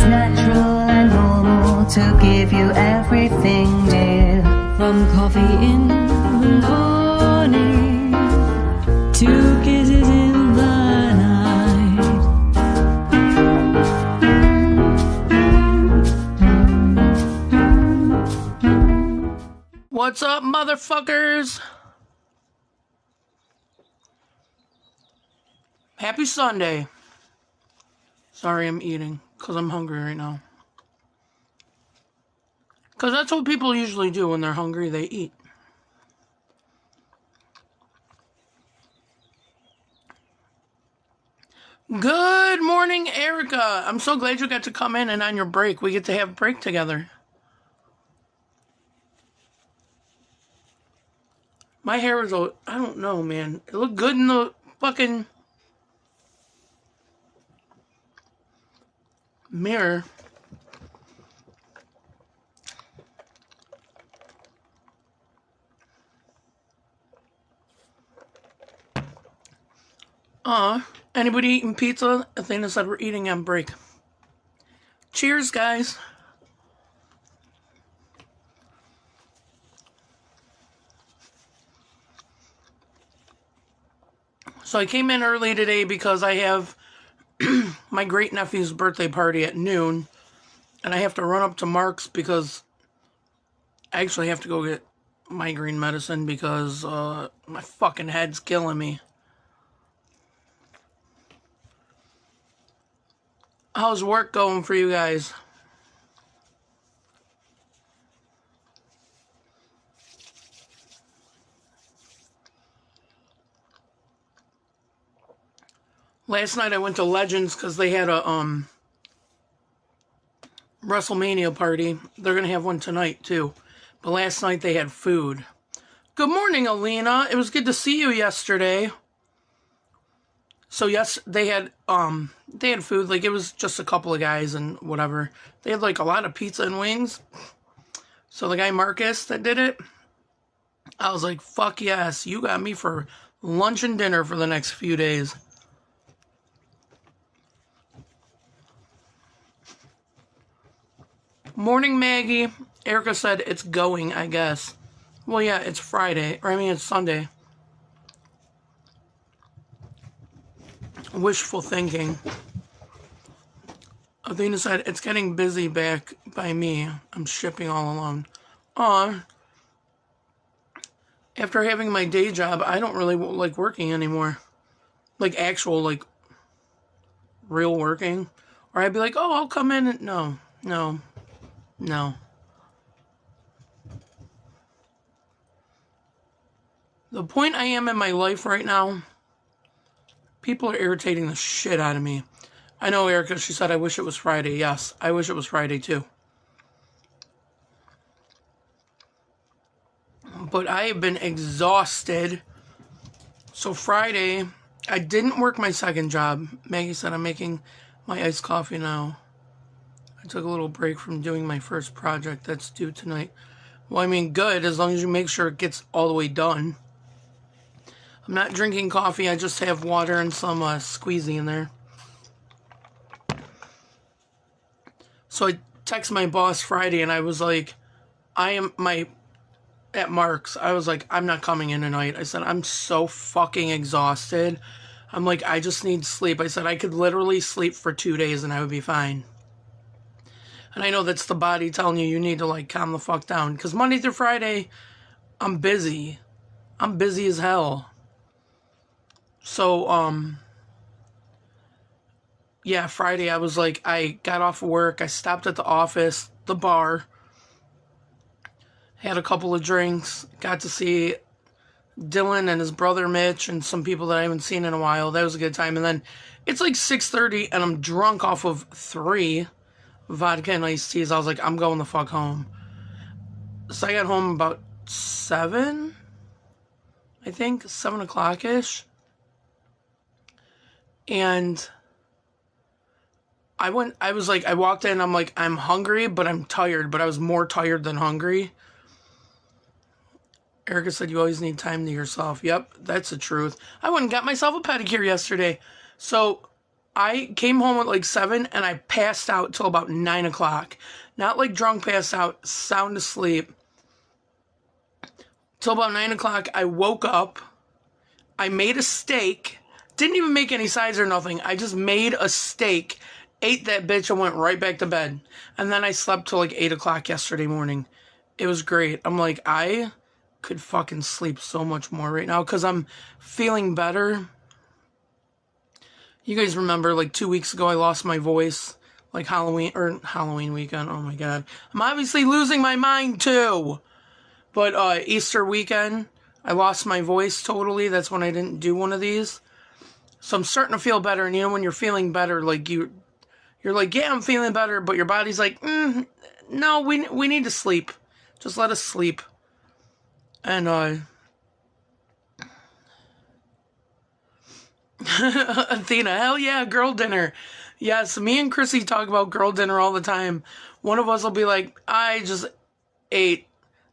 natural and normal to give you everything, dear. From coffee in the morning to kisses in the night. What's up, motherfuckers? Happy Sunday. Sorry, I'm eating because I'm hungry right now. Because that's what people usually do when they're hungry, they eat. Good morning, Erica. I'm so glad you got to come in and on your break. We get to have break together. My hair is, I don't know, man. It looked good in the fucking mirror. Anybody eating pizza? Athena said we're eating on break. Cheers, guys. So I came in early today because I have my great-nephew's birthday party at noon. And I have to run up to Mark's because I actually have to go get migraine medicine because my fucking head's killing me. How's work going for you guys? Last night I went to Legends because they had a WrestleMania party. They're going to have one tonight too. But last night they had food. Good morning, Alina. It was good to see you yesterday. So yes, they had food. Like, it was just a couple of guys and whatever. They had like a lot of pizza and wings. So the guy Marcus that did it, I was like, fuck yes, you got me for lunch and dinner for the next few days. Morning, Maggie. Erica said it's going, I guess. Well, yeah, it's Friday. Or, I mean, it's Sunday. Wishful thinking. Athena said, it's getting busy back by me. I'm shipping all alone. After having my day job, I don't really like working anymore. Like, actual, like, real working. Or I'd be like, oh, I'll come in and... No. The point I am in my life right now, people are irritating the shit out of me. I know, Erica, she said, I wish it was Friday. Yes, I wish it was Friday, too. But I have been exhausted. So Friday, I didn't work my second job. Maggie said, I'm making my iced coffee now. I took a little break from doing my first project that's due tonight. Well, I mean, good, as long as you make sure it gets all the way done. I'm not drinking coffee, I just have water and some squeezy in there. So I texted my boss Friday and I was like, at Mark's, I was like, I'm not coming in tonight. I said, I'm so fucking exhausted. I'm like, I just need sleep. I said, I could literally sleep for 2 days and I would be fine. And I know that's the body telling you need to, like, calm the fuck down. Because Monday through Friday, I'm busy. I'm busy as hell. So, yeah, Friday I was like, I got off work. I stopped at the office, the bar. Had a couple of drinks. Got to see Dylan and his brother Mitch and some people that I haven't seen in a while. That was a good time. And then it's like 6:30 and I'm drunk off of 3 vodka and iced teas. I was like, I'm going the fuck home. So I got home about 7, I think, 7 o'clock-ish. And I walked in, I'm like, I'm hungry, but I'm tired, but I was more tired than hungry. Erica said, you always need time to yourself. Yep, that's the truth. I went and got myself a pedicure yesterday. So I came home at like 7 and I passed out till about 9 o'clock. Not like drunk passed out, sound asleep. Till about 9 o'clock, I woke up. I made a steak. Didn't even make any sides or nothing. I just made a steak, ate that bitch, and went right back to bed. And then I slept till like 8 o'clock yesterday morning. It was great. I'm like, I could fucking sleep so much more right now because I'm feeling better. You guys remember like 2 weeks ago I lost my voice, like Halloween weekend. Oh my God. I'm obviously losing my mind too. But Easter weekend, I lost my voice totally. That's when I didn't do one of these. So I'm starting to feel better. And you know when you're feeling better, like you're like, yeah, I'm feeling better. But your body's like, no, we need to sleep. Just let us sleep. And Athena, hell yeah, girl dinner. Yes, me and Chrissy talk about girl dinner all the time. One of us will be like, I just ate,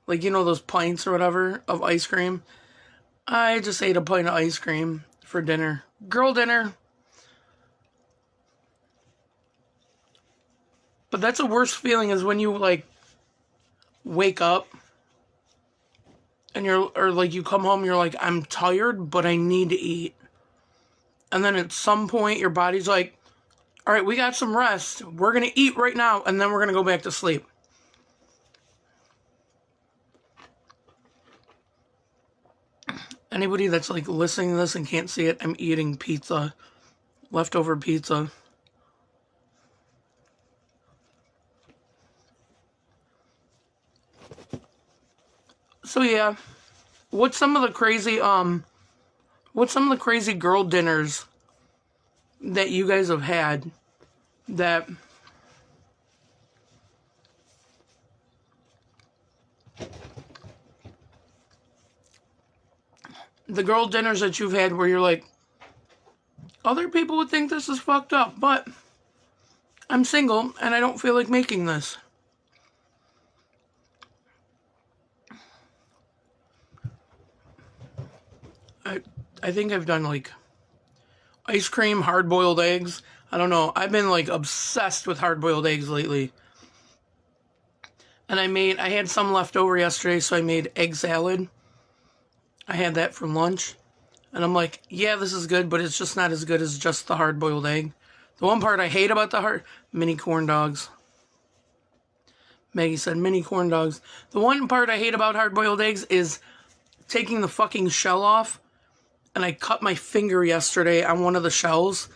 like, you know, those pints or whatever of ice cream. I just ate a pint of ice cream for dinner. Girl dinner. But that's the worst feeling is when you, like, wake up and you come home, you're like, I'm tired, but I need to eat. And then at some point, your body's like, all right, we got some rest. We're going to eat right now, and then we're going to go back to sleep. Anybody that's like listening to this and can't see it, I'm eating pizza. Leftover pizza. So yeah, what's some of the crazy girl dinners that you guys have had that the girl dinners that you've had where you're like, other people would think this is fucked up, but I'm single and I don't feel like making this. I think I've done like ice cream, hard-boiled eggs. I don't know. I've been like obsessed with hard-boiled eggs lately. And I had some left over yesterday, so I made egg salad. I had that for lunch. And I'm like, yeah, this is good, but it's just not as good as just the hard-boiled egg. The one part I hate about the mini corn dogs. Maggie said mini corn dogs. The one part I hate about hard-boiled eggs is taking the fucking shell off. And I cut my finger yesterday on one of the shells.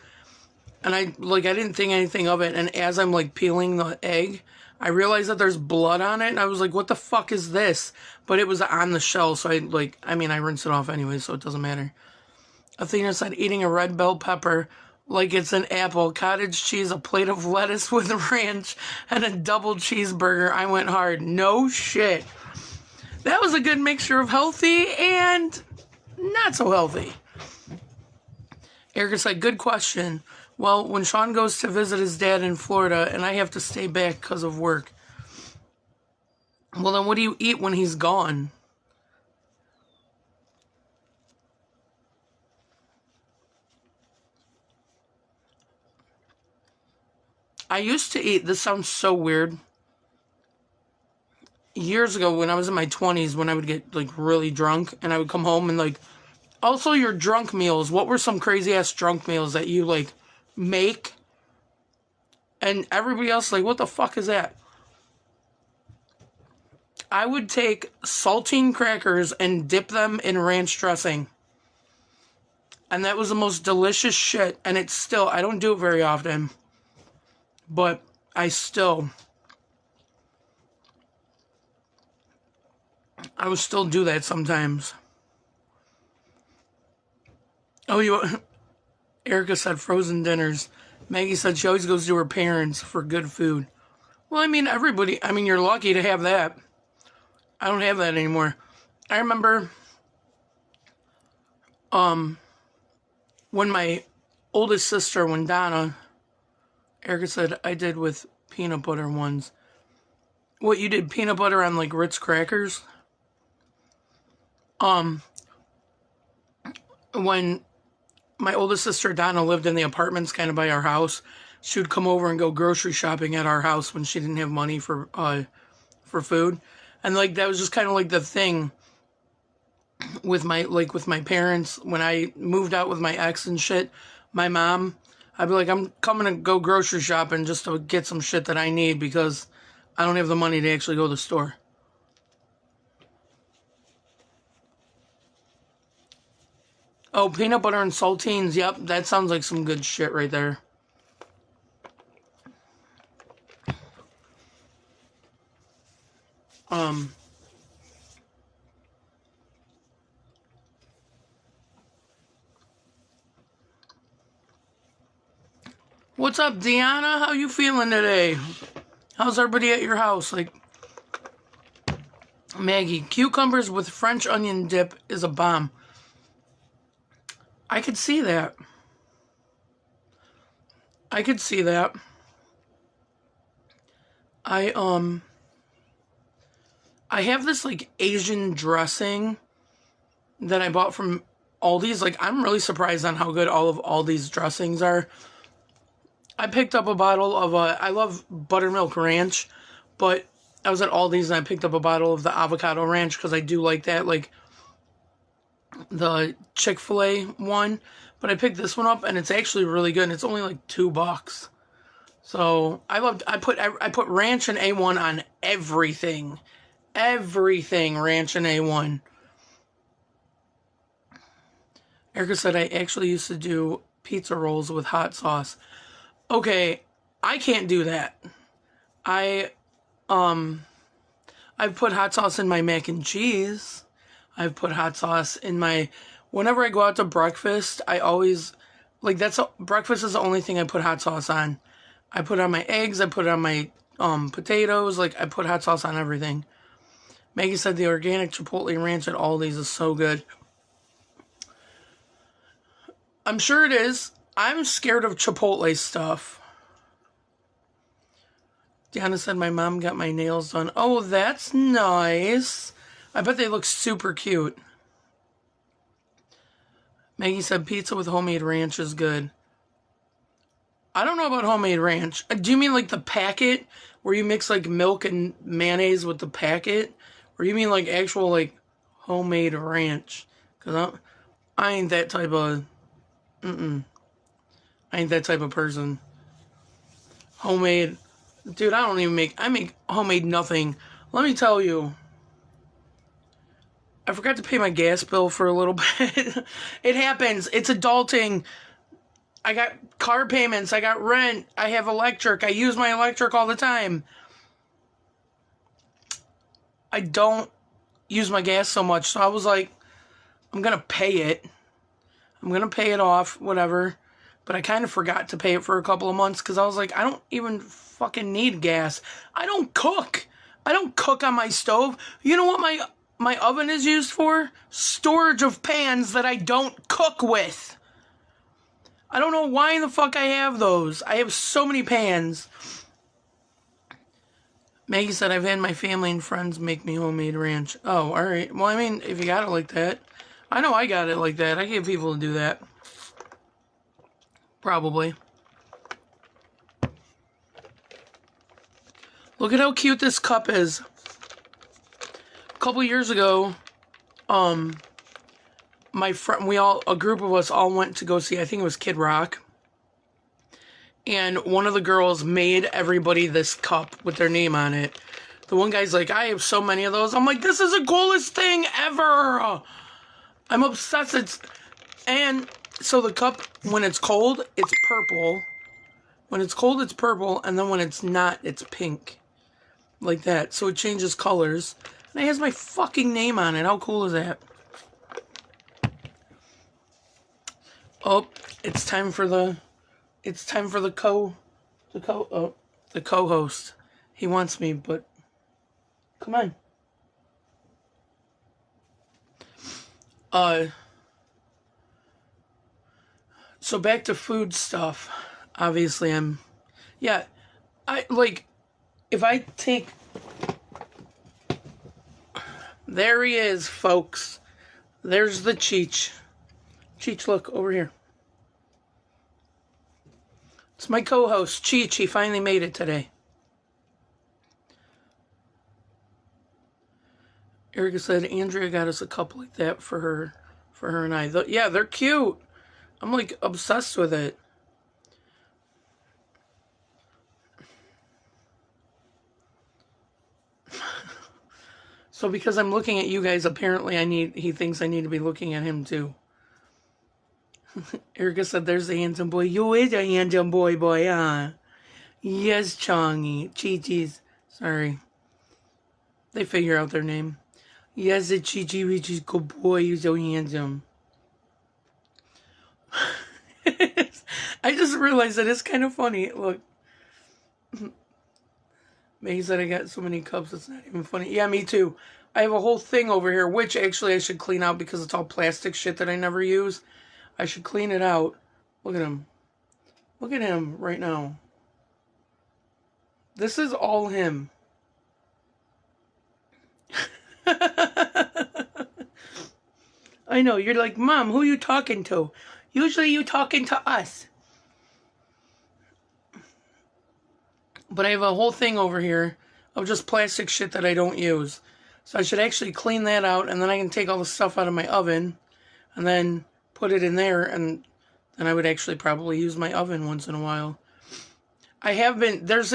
And I didn't think anything of it. And as I'm like peeling the egg, I realized that there's blood on it. And I was like, what the fuck is this? But it was on the shell. So I rinsed it off anyway, so it doesn't matter. Athena said eating a red bell pepper like it's an apple, cottage cheese, a plate of lettuce with ranch, and a double cheeseburger. I went hard. No shit. That was a good mixture of healthy and not so healthy. Erica said, good question. Well, when Sean goes to visit his dad in Florida and I have to stay back because of work, well, then what do you eat when he's gone? I used to eat, this sounds so weird, years ago when I was in my 20s, when I would get like really drunk and I would come home and like, also your drunk meals, what were some crazy ass drunk meals that you like make and everybody else like, what the fuck is that? I would take saltine crackers and dip them in ranch dressing. And that was the most delicious shit. And it's still, I don't do it very often, but I would still do that sometimes. Oh, Erica said frozen dinners. Maggie said she always goes to her parents for good food. Well, I mean, you're lucky to have that. I don't have that anymore. I remember, when my oldest sister, when Donna, Erica said I did with peanut butter ones. What, you did peanut butter on like Ritz crackers? When my oldest sister Donna lived in the apartments kind of by our house. She would come over and go grocery shopping at our house when she didn't have money for food. And like that was just kind of like the thing with my parents when I moved out with my ex and shit. My mom, I'd be like, I'm coming to go grocery shopping just to get some shit that I need because I don't have the money to actually go to the store. Oh, peanut butter and saltines. Yep, that sounds like some good shit right there. What's up, Deanna? How you feeling today? How's everybody at your house? Like, Maggie, cucumbers with French onion dip is a bomb. I could see that. I could see that. I have this like Asian dressing that I bought from Aldi's. Like, I'm really surprised on how good all of Aldi's dressings are. I picked up a bottle of I love buttermilk ranch, but I was at Aldi's and I picked up a bottle of the avocado ranch because I do like that, like the Chick-fil-A one. But I picked this one up and it's actually really good and it's only like $2. So I put ranch and A1 on everything. Everything ranch and A1. Erica said I actually used to do pizza rolls with hot sauce. Okay, I can't do that. I've put hot sauce in my mac and cheese. I've put hot sauce in my, whenever I go out to breakfast, I always, like breakfast is the only thing I put hot sauce on. I put it on my eggs, I put it on my potatoes, like I put hot sauce on everything. Maggie said the organic Chipotle ranch at Aldi's is so good. I'm sure it is. I'm scared of Chipotle stuff. Deanna said my mom got my nails done. Oh, that's nice. I bet they look super cute. Maggie said pizza with homemade ranch is good. I don't know about homemade ranch. Do you mean like the packet where you mix like milk and mayonnaise with the packet? Or you mean like actual like homemade ranch? Because I ain't that type of... I ain't that type of person. Homemade. Dude, I make homemade nothing. Let me tell you. I forgot to pay my gas bill for a little bit. It happens. It's adulting. I got car payments. I got rent. I have electric. I use my electric all the time. I don't use my gas so much. So I was like, I'm going to pay it. I'm going to pay it off, whatever. But I kind of forgot to pay it for a couple of months because I was like, I don't even fucking need gas. I don't cook. I don't cook on my stove. You know what my oven is used for? Storage of pans that I don't cook with. I don't know why the fuck I have those. I have so many pans. Maggie said, I've had my family and friends make me homemade ranch. Oh, alright. Well, I mean, if you got it like that. I know I got it like that. I get people to do that. Probably. Look at how cute this cup is. A couple years ago, my friend, a group of us all went to go see, I think it was Kid Rock. And one of the girls made everybody this cup with their name on it. The one guy's like, I have so many of those. I'm like, this is the coolest thing ever. I'm obsessed. And so the cup, when it's cold, it's purple. When it's cold, it's purple. And then when it's not, it's pink. Like that. So it changes colors. And it has my fucking name on it. How cool is that? Oh, it's time for the co-host. He wants me, but come on. So back to food stuff. Obviously, if I take, there he is, folks. There's the Cheech. Cheech, look, over here. It's my co-host, Cheech. He finally made it today. Erica said Andrea got us a couple like that for her and I. Yeah, they're cute. I'm like obsessed with it. So because I'm looking at you guys, apparently he thinks I need to be looking at him too. Erica said there's the handsome boy. You is a handsome boy, huh? Yes, Chongy. Chi-Chi's. Sorry. They figure out their name. Yes, it's Chi-Chi, which is good boy. You're so handsome. I just realized that it's kind of funny. Look. Maggie said I got so many cups, it's not even funny. Yeah, me too. I have a whole thing over here, which actually I should clean out because it's all plastic shit that I never use. I should clean it out. Look at him. Look at him right now. This is all him. I know, you're like, Mom, who you talking to? Usually you talking to us. But I have a whole thing over here of just plastic shit that I don't use. So I should actually clean that out, and then I can take all the stuff out of my oven and then put it in there, and then I would actually probably use my oven once in a while. There's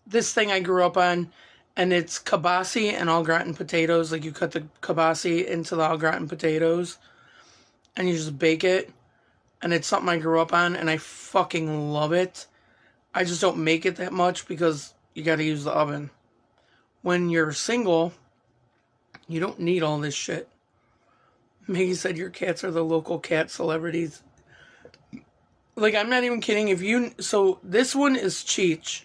this thing I grew up on, and it's kibasi and au gratin potatoes. Like, you cut the kibasi into the au gratin potatoes, and you just bake it. And it's something I grew up on, and I fucking love it. I just don't make it that much because you gotta use the oven. When you're single, you don't need all this shit. Maggie said your cats are the local cat celebrities. Like, I'm not even kidding. So this one is Cheech,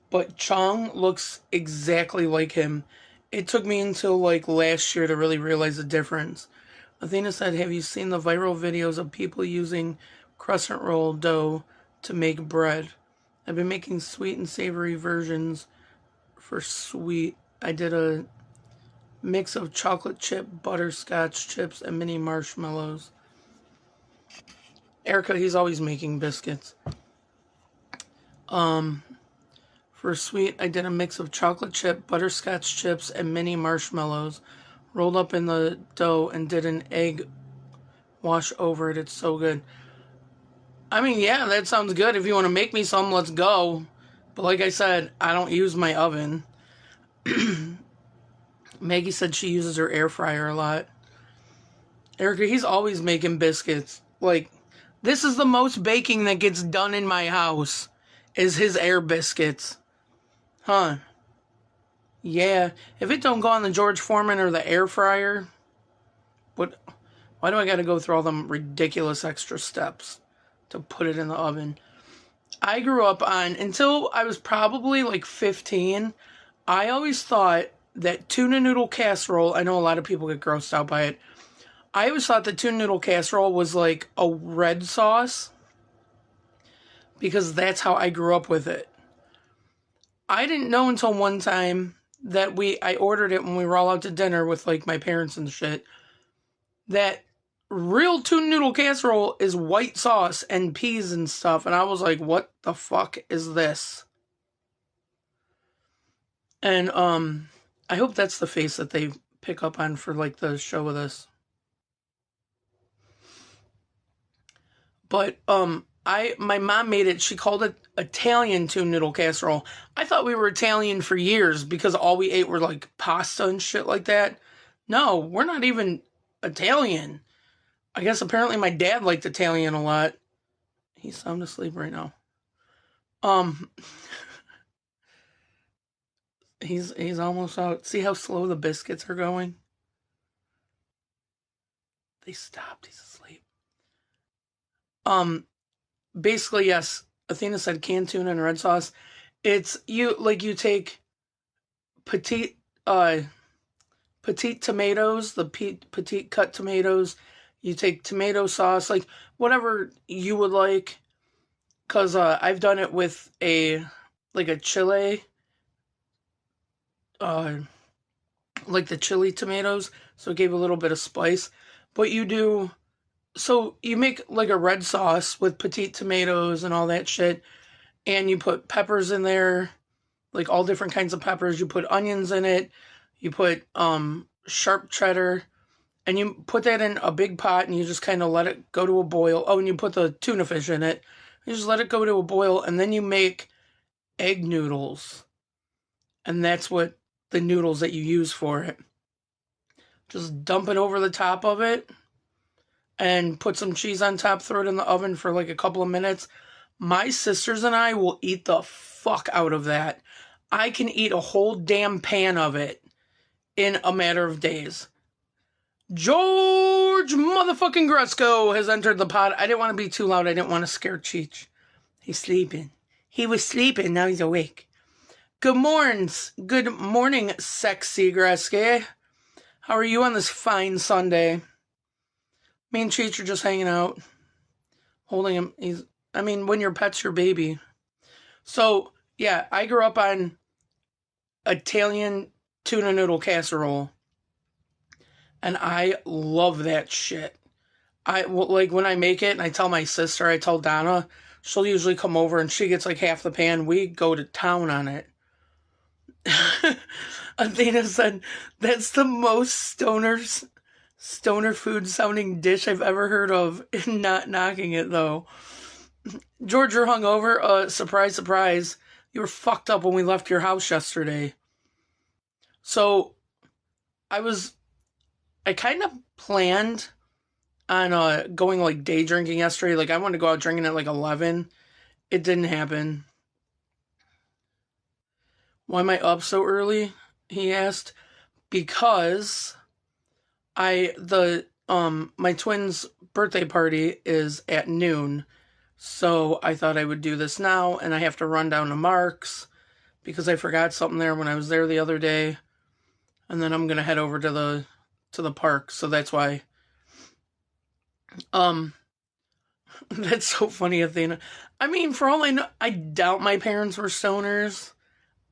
but Chong looks exactly like him. It took me until like last year to really realize the difference. Athena said, have you seen the viral videos of people using crescent roll dough to make bread? I've been making sweet and savory versions for sweet. I did a mix of chocolate chip, butterscotch chips, and mini marshmallows. Erica, he's always making biscuits. For sweet, I did a mix of chocolate chip, butterscotch chips, and mini marshmallows. Rolled up in the dough and did an egg wash over it. It's so good. I mean, yeah, that sounds good. If you want to make me some, let's go. But like I said, I don't use my oven. Maggie said she uses her air fryer a lot. Erica, he's always making biscuits. Like, this is the most baking that gets done in my house, is his air biscuits. Huh. Yeah. If it don't go on the George Foreman or the air fryer, why do I gotta go through all them ridiculous extra steps to put it in the oven? I grew up on, until I was probably like 15, I always thought that tuna noodle casserole, I know a lot of people get grossed out by it, I always thought that tuna noodle casserole was like a red sauce, because that's how I grew up with it. I didn't know until one time that I ordered it when we were all out to dinner with like my parents and shit, that real tuna noodle casserole is white sauce and peas and stuff. And I was like, what the fuck is this? And I hope that's the face that they pick up on for like the show with us. But my mom made it, she called it Italian tuna noodle casserole. I thought we were Italian for years because all we ate were like pasta and shit like that. No, we're not even Italian. I guess apparently my dad liked Italian a lot. He's sound asleep right now. He's almost out. See how slow the biscuits are going? They stopped. He's asleep. Basically, yes. Athena said canned tuna and red sauce. It's you take petite tomatoes, the petite cut tomatoes. You take tomato sauce, like whatever you would like. Cause I've done it with a chili, like the chili tomatoes, so it gave a little bit of spice. But you do So you make like a red sauce with petite tomatoes and all that shit, and you put peppers in there, like all different kinds of peppers. You put onions in it. You put sharp cheddar, and you put that in a big pot, and you just kind of let it go to a boil. Oh, and you put the tuna fish in it. You just let it go to a boil, and then you make egg noodles, and that's what the noodles that you use for it. Just dump it over the top of it and put some cheese on top, throw it in the oven for like a couple of minutes. My sisters and I will eat the fuck out of that. I can eat a whole damn pan of it in a matter of days. George motherfucking Gresco has entered the pod. I didn't want to be too loud. I didn't want to scare Cheech. He's sleeping. He was sleeping. Now he's awake. Good mornings. Good morning, sexy Gresky. How are you on this fine Sunday? Me and Cheech are just hanging out, holding him. When your pet's your baby. So, yeah, I grew up on Italian tuna noodle casserole, and I love that shit. Like when I make it and I tell my sister, I tell Donna, she'll usually come over and she gets like half the pan. We go to town on it. Athena said, that's the most stoner food sounding dish I've ever heard of. Not knocking it though. George, you're hungover. Surprise, surprise. You were fucked up when we left your house yesterday. So I kind of planned on going like day drinking yesterday. Like I wanted to go out drinking at like 11. It didn't happen. Why am I up so early? He asked. Because my twins' birthday party is at noon. So I thought I would do this now, and I have to run down to Mark's because I forgot something there when I was there the other day. And then I'm gonna head over to the park, so that's why. That's so funny, Athena. I mean, for all I know, I doubt my parents were stoners.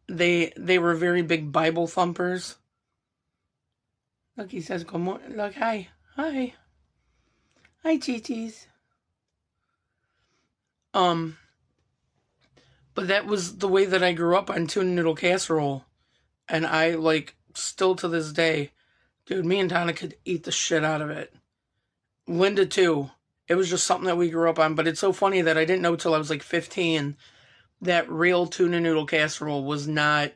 They were very big Bible thumpers. Look, he says, "Good morning." Look, hi, Chi-Chi's. But that was the way that I grew up on tuna noodle casserole, and I still to this day, dude. Me and Donna could eat the shit out of it. Linda too. It was just something that we grew up on. But it's so funny that I didn't know till I was like 15 that real tuna noodle casserole was not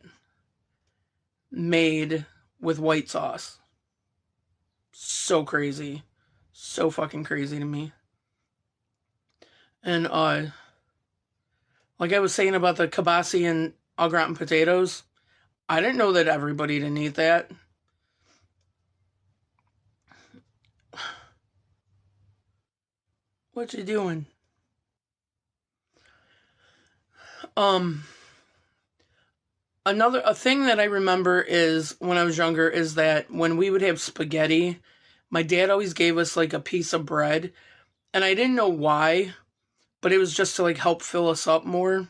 made with white sauce. So crazy. So fucking crazy to me. And, like I was saying about the kibasi and au gratin potatoes, I didn't know that everybody didn't eat that. What you doing? A thing that I remember is when I was younger is that when we would have spaghetti, my dad always gave us like a piece of bread, and I didn't know why, but it was just to like help fill us up more.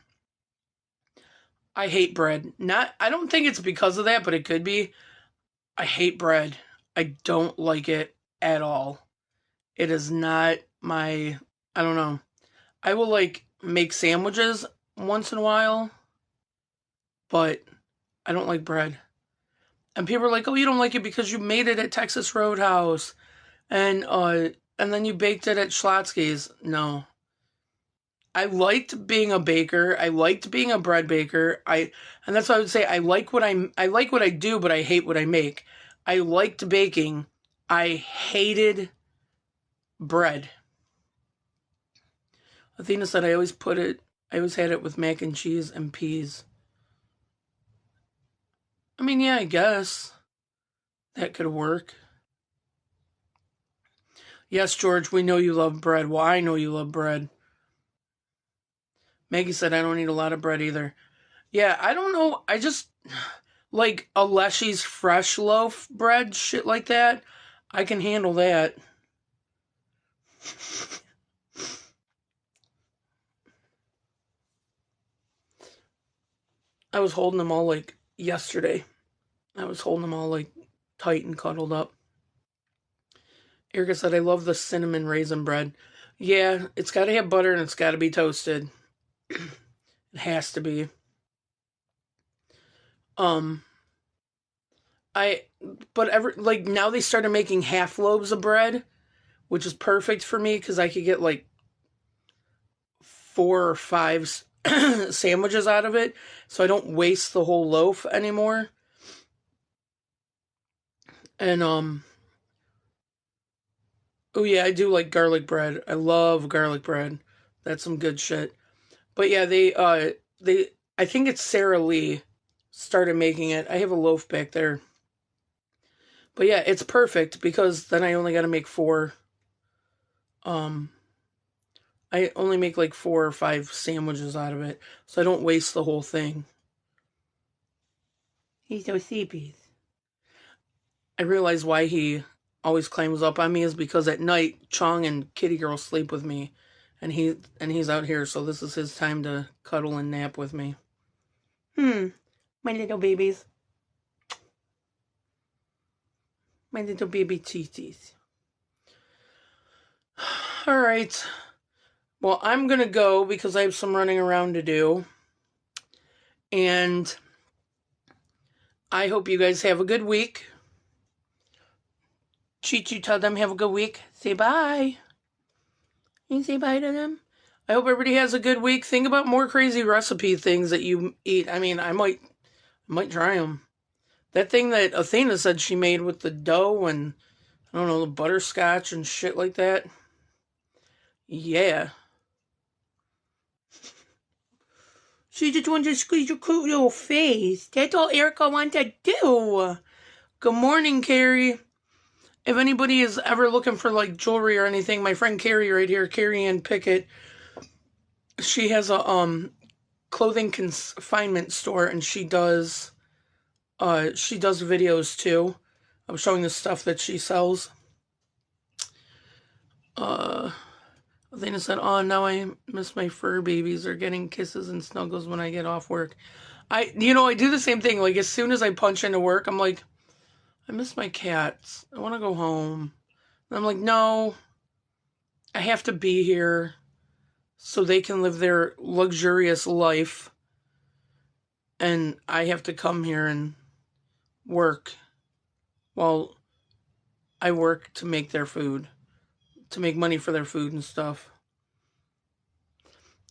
I hate bread. I don't think it's because of that, but it could be. I hate bread. I don't like it at all. It is not I don't know. I will like make sandwiches once in a while, but I don't like bread. And people are like, "Oh, you don't like it because you made it at Texas Roadhouse, and then you baked it at Schlotsky's." No. I liked being a baker. I liked being a bread baker. And that's why I would say I like what I do, but I hate what I make. I liked baking. I hated bread. Athena said I always had it with mac and cheese and peas. I mean, yeah, I guess that could work. Yes, George, we know you love bread. Well, I know you love bread. Maggie said I don't eat a lot of bread either. Yeah, I don't know. I just like a Leshy's fresh loaf bread, shit like that. I can handle that. I was holding them all like yesterday. I was holding them all like tight and cuddled up. Erica said, I love the cinnamon raisin bread. Yeah, it's got to have butter and it's got to be toasted. It has to be. But now they started making half loaves of bread, which is perfect for me because I could get like 4 or 5 sandwiches out of it, so I don't waste the whole loaf anymore. And oh yeah, I do like garlic bread. I love garlic bread. That's some good shit. But yeah, they I think it's Sara Lee started making it. I have a loaf back there. But yeah, it's perfect because then I only got to make 4. I only make like 4 or 5 sandwiches out of it, so I don't waste the whole thing. He's so sleepy. I realize why he always climbs up on me is because at night Chong and Kitty Girl sleep with me, and he's out here, so this is his time to cuddle and nap with me. My little babies. My little baby cheeties. All right. Well, I'm going to go because I have some running around to do. And I hope you guys have a good week. Chi-Chi, tell them have a good week. Say bye. You say bye to them? I hope everybody has a good week. Think about more crazy recipe things that you eat. I mean, I might try them. That thing that Athena said she made with the dough and, I don't know, the butterscotch and shit like that. Yeah. She just wanted to squeeze your cute little face. That's all Erica wanted to do. Good morning, Carrie. If anybody is ever looking for like jewelry or anything, my friend Carrie right here, Carrie Ann Pickett, she has a clothing consignment store, and she does videos too. I'm showing the stuff that she sells. Athena said, oh, now I miss my fur babies. They're getting kisses and snuggles when I get off work. I do the same thing. Like, as soon as I punch into work, I'm like, I miss my cats. I want to go home. And I'm like, no, I have to be here so they can live their luxurious life. And I have to come here and work while I work to make their food, to make money for their food and stuff.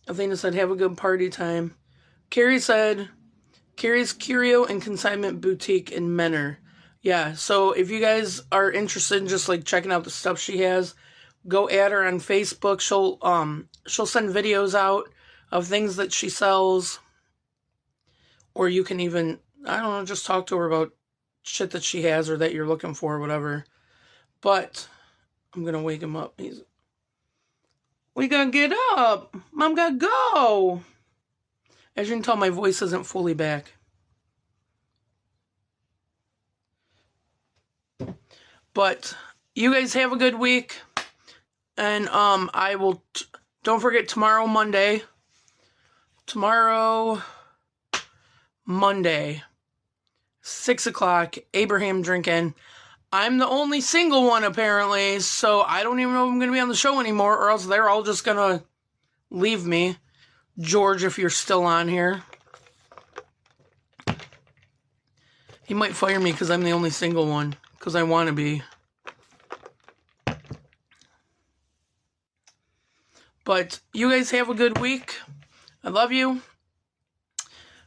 Athena said, have a good party time. Carrie said, Carrie's Curio and Consignment Boutique in Menor. Yeah, so if you guys are interested in just like checking out the stuff she has, go add her on Facebook. She'll send videos out of things that she sells. Or you can even, I don't know, just talk to her about shit that she has or that you're looking for, whatever. But I'm going to wake him up. We got to get up. Mom got to go. As you can tell, my voice isn't fully back. But you guys have a good week. And I will, don't forget tomorrow, Monday. Tomorrow, Monday, 6 o'clock, Abraham drinking. I'm the only single one, apparently, so I don't even know if I'm going to be on the show anymore, or else they're all just going to leave me. George, if you're still on here. He might fire me because I'm the only single one, because I want to be. But you guys have a good week. I love you.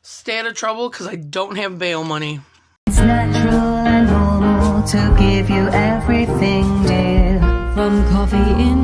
Stay out of trouble, because I don't have bail money. It's natural and normal to give you everything, dear. From coffee in